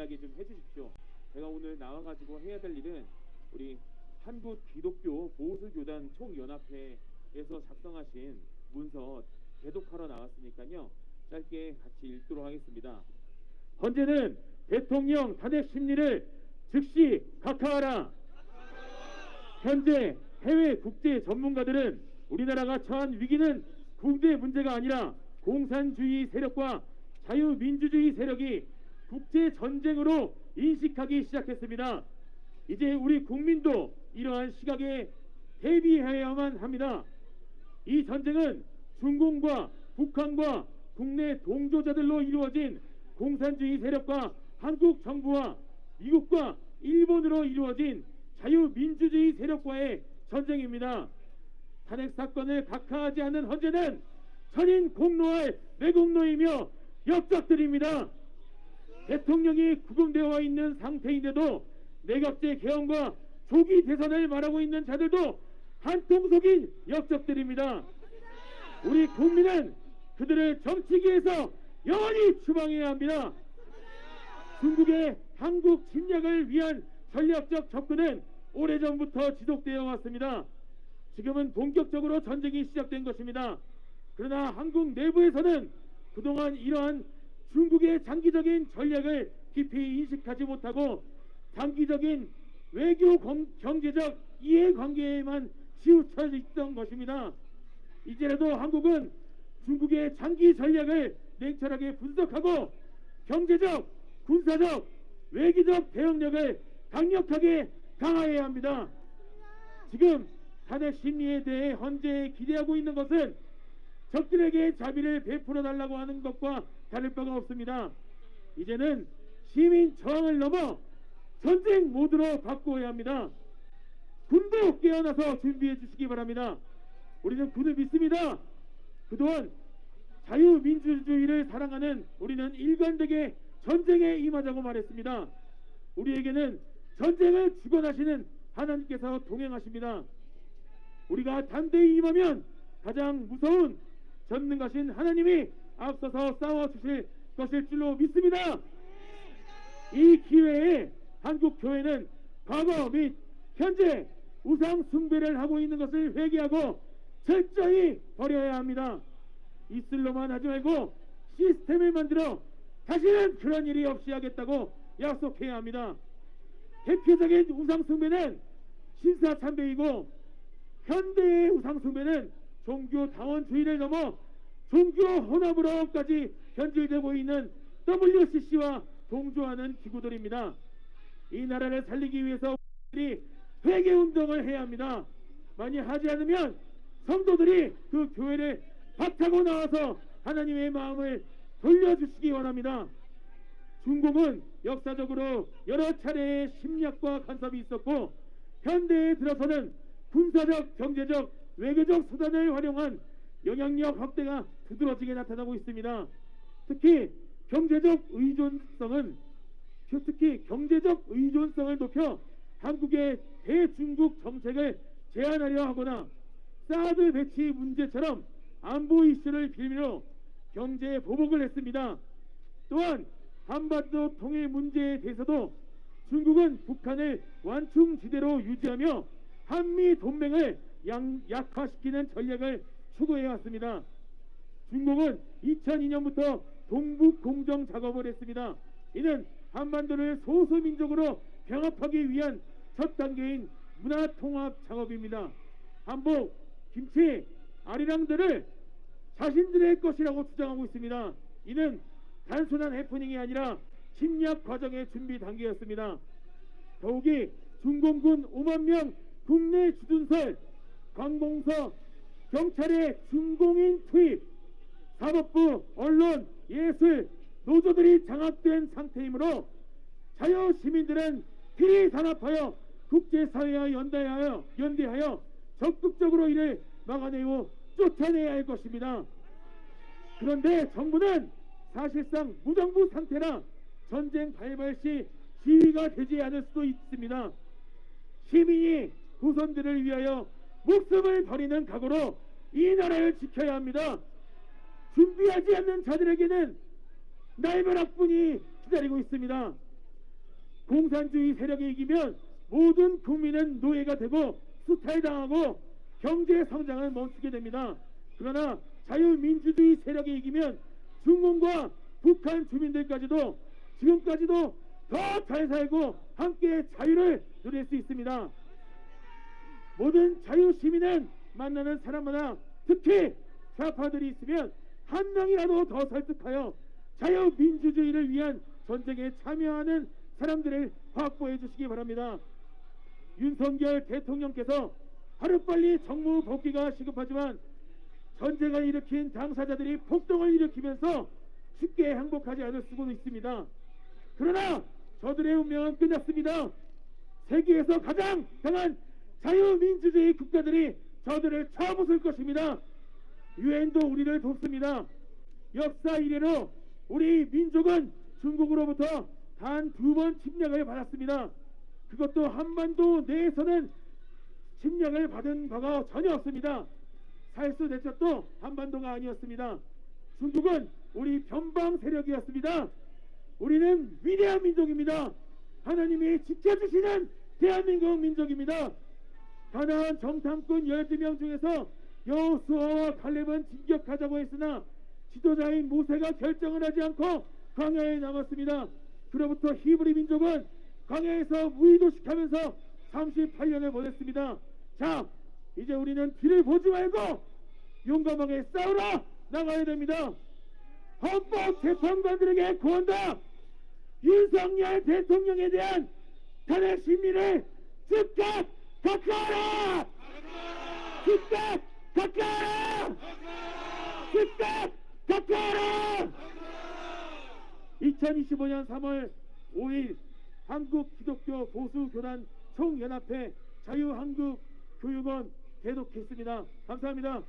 이야기 좀 해주십시오. 제가 오늘 나와가지고 해야 될 일은 우리 한국 기독교 보수교단 총연합회에서 작성하신 문서 대독하러 나왔으니까요. 짧게 같이 읽도록 하겠습니다. 헌재는 대통령 탄핵 심리를 즉시 각하하라. 현재 해외 국제 전문가들은 우리나라가 처한 위기는 국내 문제가 아니라 공산주의 세력과 자유민주주의 세력이 국제 전쟁으로 인식하기 시작했습니다. 이제 우리 국민도 이러한 시각에 대비해야만 합니다. 이 전쟁은 중공과 북한과 국내 동조자들로 이루어진 공산주의 세력과 한국 정부와 미국과 일본으로 이루어진 자유민주주의 세력과의 전쟁입니다. 탄핵 사건을 각하하지 않는 헌재는 천인 공로할 매국노이며 역적들입니다. 대통령이 구금되어 있는 상태인데도 내각제 개헌과 조기 대선을 말하고 있는 자들도 한통 속인 역적들입니다. 우리 국민은 그들을 정치기에서 영원히 추방해야 합니다. 중국의 한국 침략을 위한 전략적 접근은 오래전부터 지속되어 왔습니다. 지금은 본격적으로 전쟁이 시작된 것입니다. 그러나 한국 내부에서는 그동안 이러한 중국의 장기적인 전략을 깊이 인식하지 못하고 단기적인 외교 경제적 이해관계에만 치우쳐 있던 것입니다. 이제라도 한국은 중국의 장기 전략을 냉철하게 분석하고 경제적, 군사적, 외교적 대응력을 강력하게 강화해야 합니다. 지금 탄핵 심리에 대해 헌재에 기대하고 있는 것은 적들에게 자비를 베풀어 달라고 하는 것과 다를 바가 없습니다. 이제는 시민 저항을 넘어 전쟁 모드로 바꾸어야 합니다. 군도 깨어나서 준비해 주시기 바랍니다. 우리는 군을 믿습니다. 그동안 자유민주주의를 사랑하는 우리는 일관되게 전쟁에 임하자고 말했습니다. 우리에게는 전쟁을 주관하시는 하나님께서 동행하십니다. 우리가 담대히 임하면 가장 무서운 전능하신 하나님이 앞서서 싸워주실 것일 줄로 믿습니다. 이 기회에 한국교회는 과거 및 현재 우상 숭배를 하고 있는 것을 회개하고 철저히 버려야 합니다. 입술로만 하지 말고 시스템을 만들어 다시는 그런 일이 없이 하겠다고 약속해야 합니다. 대표적인 우상 숭배는 신사참배이고 현대의 우상 숭배는 종교 다원주의를 넘어 종교 혼합으로까지 변질되고 있는 WCC와 동조하는 기구들입니다. 이 나라를 살리기 위해서 우리들이 회개운동을 해야 합니다. 만약 하지 않으면 성도들이 그 교회를 박차고 나와서 하나님의 마음을 돌려주시기 원합니다. 중공은 역사적으로 여러 차례의 침략과 간섭이 있었고 현대에 들어서는 군사적, 경제적, 외교적 수단을 활용한 영향력 확대가 두드러지게 나타나고 있습니다. 특히 경제적 의존성을 높여 한국의 대중국 정책을 제한하려 하거나 사드 배치 문제처럼 안보 이슈를 빌미로 경제 보복을 했습니다. 또한 한반도 통일 문제에 대해서도 중국은 북한을 완충지대로 유지하며 한미 동맹을 약화시키는 전략을 추구해왔습니다. 중국은 2002년부터 동북공정 작업을 했습니다. 이는 한반도를 소수민족으로 병합하기 위한 첫 단계인 문화통합 작업입니다. 한복, 김치, 아리랑들을 자신들의 것이라고 주장하고 있습니다. 이는 단순한 해프닝이 아니라 침략 과정의 준비 단계였습니다. 더욱이 중공군 5만 명 국내 주둔설, 관공서, 경찰의 중공인 투입, 사법부, 언론, 예술, 노조들이 장악된 상태이므로 자유시민들은 필히 단합하여 국제사회와 연대하여 적극적으로 이를 막아내고 쫓아내야 할 것입니다. 그런데 정부는 사실상 무정부 상태라 전쟁 발발 시 지휘가 되지 않을 수도 있습니다. 시민이 후손들을 위하여 목숨을 버리는 각오로 이 나라를 지켜야 합니다. 준비하지 않는 자들에게는 날벼락뿐이 기다리고 있습니다. 공산주의 세력이 이기면 모든 국민은 노예가 되고 수탈당하고 경제 성장은 멈추게 됩니다. 그러나 자유민주주의 세력이 이기면 중공과 북한 주민들까지도 지금까지도 더 잘 살고 함께 자유를 누릴 수 있습니다. 모든 자유시민은 만나는 사람마다 특히 좌파들이 있으면 한 명이라도 더 설득하여 자유민주주의를 위한 전쟁에 참여하는 사람들을 확보해 주시기 바랍니다. 윤석열 대통령께서 하루빨리 정무 복귀가 시급하지만 전쟁을 일으킨 당사자들이 폭동을 일으키면서 쉽게 행복하지 않을 수도 있습니다. 그러나 저들의 운명은 끝났습니다. 세계에서 가장 강한 자유민주주의 국가들이 저들을 쳐부술 것입니다. 유엔도 우리를 돕습니다. 역사 이래로 우리 민족은 중국으로부터 단 2번 침략을 받았습니다. 그것도 한반도 내에서는 침략을 받은 바가 전혀 없습니다. 살수대첩도 한반도가 아니었습니다. 중국은 우리 변방 세력이었습니다. 우리는 위대한 민족입니다. 하나님이 지켜주시는 대한민국 민족입니다. 가나안 정탐꾼 12명 중에서 여호수아와 칼렙은 진격하자고 했으나 지도자인 모세가 결정을 하지 않고 광야에 남았습니다. 그로부터 히브리 민족은 광야에서 무의도식하면서 38년을 보냈습니다. 자, 이제 우리는 뒤를 보지 말고 용감하게 싸우러 나가야 됩니다. 헌법재판관들에게 구한다. 윤석열 대통령에 대한 탄핵 심리를 즉각 각하하라! 즉각 각하하라! 즉각 각하하라! 2025년 3월 5일 한국기독교 보수교단 총연합회 자유한국교육원 개독했습니다. 감사합니다.